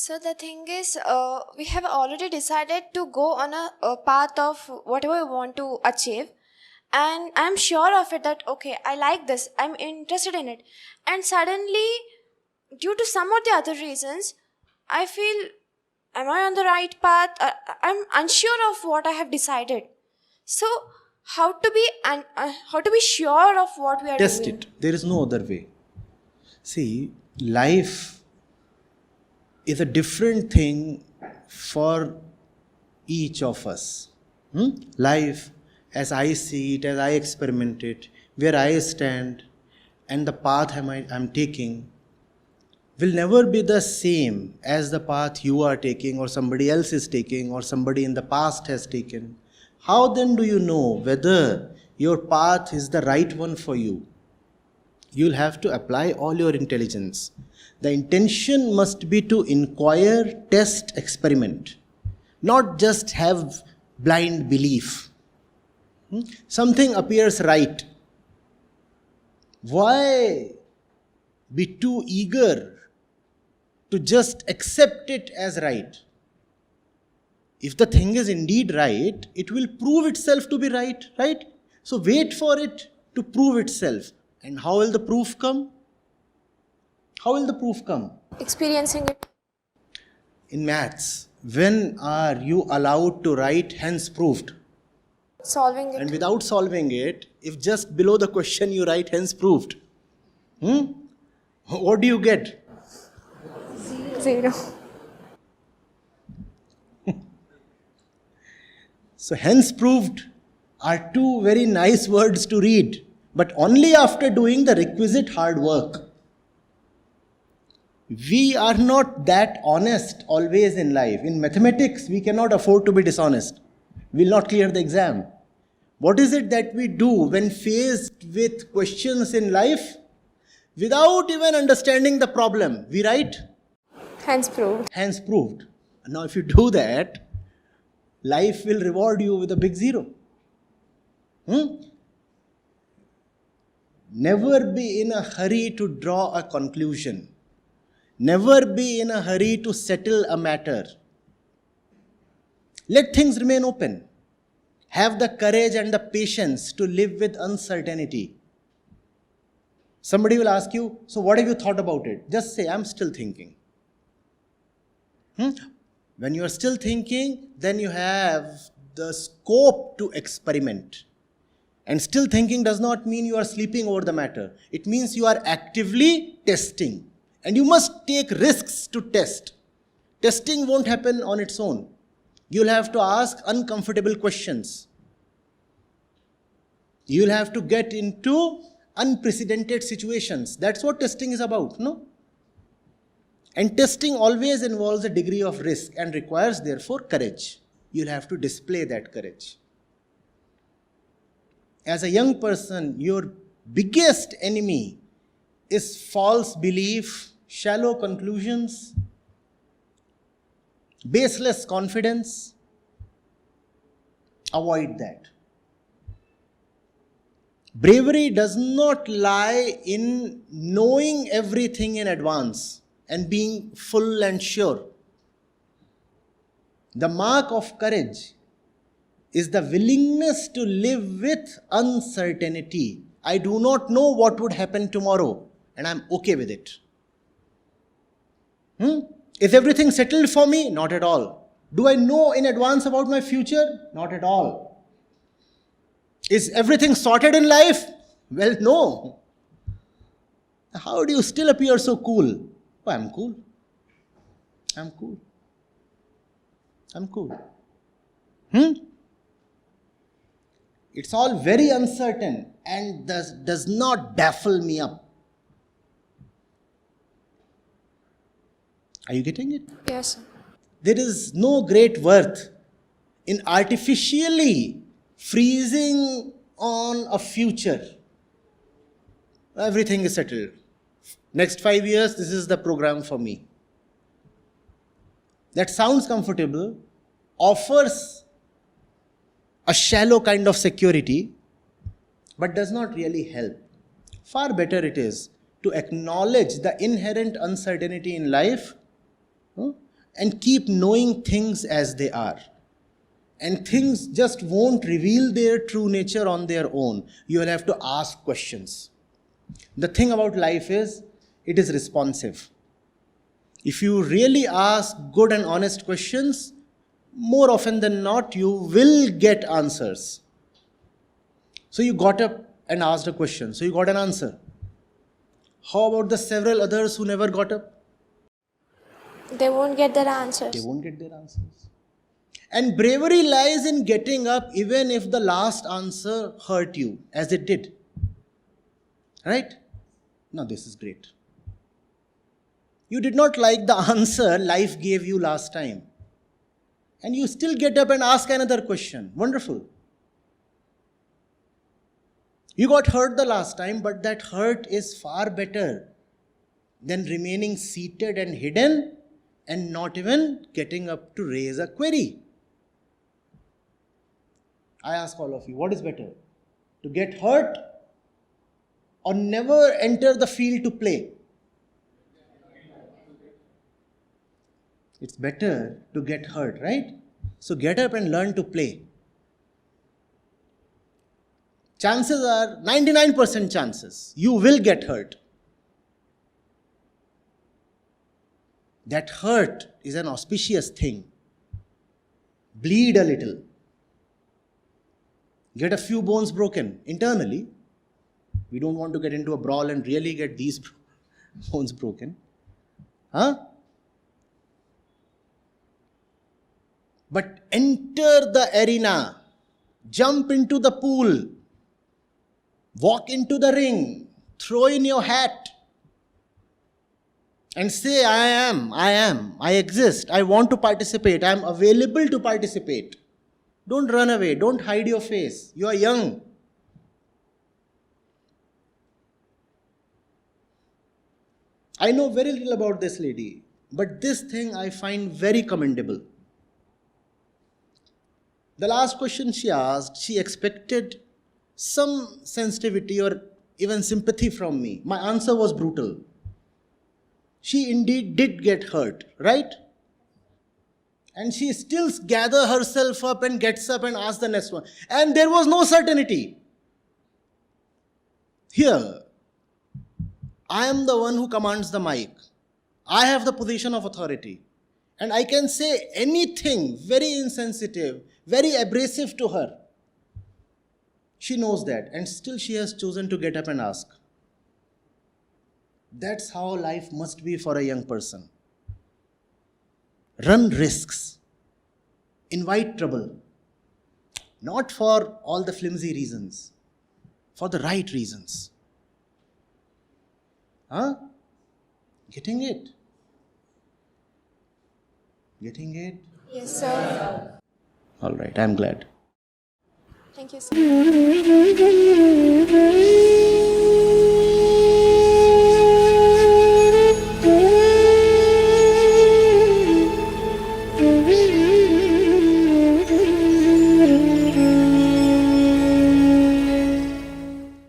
So the thing is, we have already decided to go on a path of whatever we want to achieve, and I'm sure of it that okay, I like this, I'm interested in it, and suddenly, due to some or the other reasons, I feel, am I on the right path? I'm unsure of what I have decided. So, how to be sure of what we are Test doing? it. There is no other way. See, life is a different thing for each of us. Life, as I see it, as I experiment it, where I stand, and the path I'm taking, will never be the same as the path you are taking, or somebody else is taking, or somebody in the past has taken. How then do you know whether your path is the right one for you? You'll have to apply all your intelligence. The intention must be to inquire, test, experiment, not just have blind belief. Something appears right. Why be too eager to just accept it as right? If the thing is indeed right, it will prove itself to be right, right? So wait for it to prove itself. And how will the proof come? How will the proof come? Experiencing it. In maths, when are you allowed to write hence proved? Solving it. And without solving it, if just below the question you write hence proved, what do you get? 0. So hence proved are two very nice words to read, but only after doing the requisite hard work. We are not that honest always in life. In mathematics, we cannot afford to be dishonest. We will not clear the exam. What is it that we do when faced with questions in life? Without even understanding the problem, we write Hence proved. hence proved. Now if you do that, life will reward you with a big 0. Never be in a hurry to draw a conclusion. Never be in a hurry to settle a matter. Let things remain open. Have the courage and the patience to live with uncertainty. Somebody will ask you, so what have you thought about it? Just say, I'm still thinking. When you are still thinking, then you have the scope to experiment. And still thinking does not mean you are sleeping over the matter. It means you are actively testing. And you must take risks to test. Testing won't happen on its own. You'll have to ask uncomfortable questions. You'll have to get into unprecedented situations. That's what testing is about, no? And testing always involves a degree of risk and requires, therefore, courage. You'll have to display that courage. As a young person, your biggest enemy is false belief, shallow conclusions, baseless confidence. Avoid that. Bravery does not lie in knowing everything in advance and being full and sure. The mark of courage is the willingness to live with uncertainty. I do not know what would happen tomorrow, and I'm okay with it. Is everything settled for me? Not at all. Do I know in advance about my future? Not at all. Is everything sorted in life? Well, no. How do you still appear so cool? Oh, I'm cool. I'm cool. I'm cool. It's all very uncertain and does not baffle me up. Are you getting it? Yes. There is no great worth in artificially freezing on a future. Everything is settled. Next 5 years, this is the program for me. That sounds comfortable, offers a shallow kind of security, but does not really help. Far better it is to acknowledge the inherent uncertainty in life and keep knowing things as they are. And things just won't reveal their true nature on their own. You will have to ask questions. The thing about life is, it is responsive. If you really ask good and honest questions, more often than not, you will get answers. So you got up and asked a question, so you got an answer. How about the several others who never got up? They won't get their They answers. won't get their answers. And bravery lies in getting up even if the last answer hurt you, as it did. Right? Now this is great. You did not like the answer life gave you last time. And you still get up and ask another question. Wonderful. You got hurt the last time, but that hurt is far better than remaining seated and hidden and not even getting up to raise a query. I ask all of you, what is better? To get hurt or never enter the field to play? It's better to get hurt, right? So get up and learn to play. Chances are 99% chances you will get hurt. That hurt is an auspicious thing. Bleed a little. Get a few bones broken internally. We don't want to get into a brawl and really get these bones broken. But enter the arena. Jump into the pool. Walk into the ring. Throw in your hat. And say, I exist. I want to participate. I am available to participate. Don't run away. Don't hide your face. You are young. I know very little about this lady, but this thing I find very commendable. The last question she asked, she expected some sensitivity or even sympathy from me. My answer was brutal. She indeed did get hurt, right? And she still gathers herself up and gets up and asks the next one. And there was no certainty. Here, I am the one who commands the mic. I have the position of authority. And I can say anything very insensitive, very abrasive to her. She knows that. And still she has chosen to get up and ask. That's how life must be for a young person. Run risks. Invite trouble. Not for all the flimsy reasons. For the right reasons. Getting it? Getting it? Yes, sir. All right, I'm glad. Thank you, sir.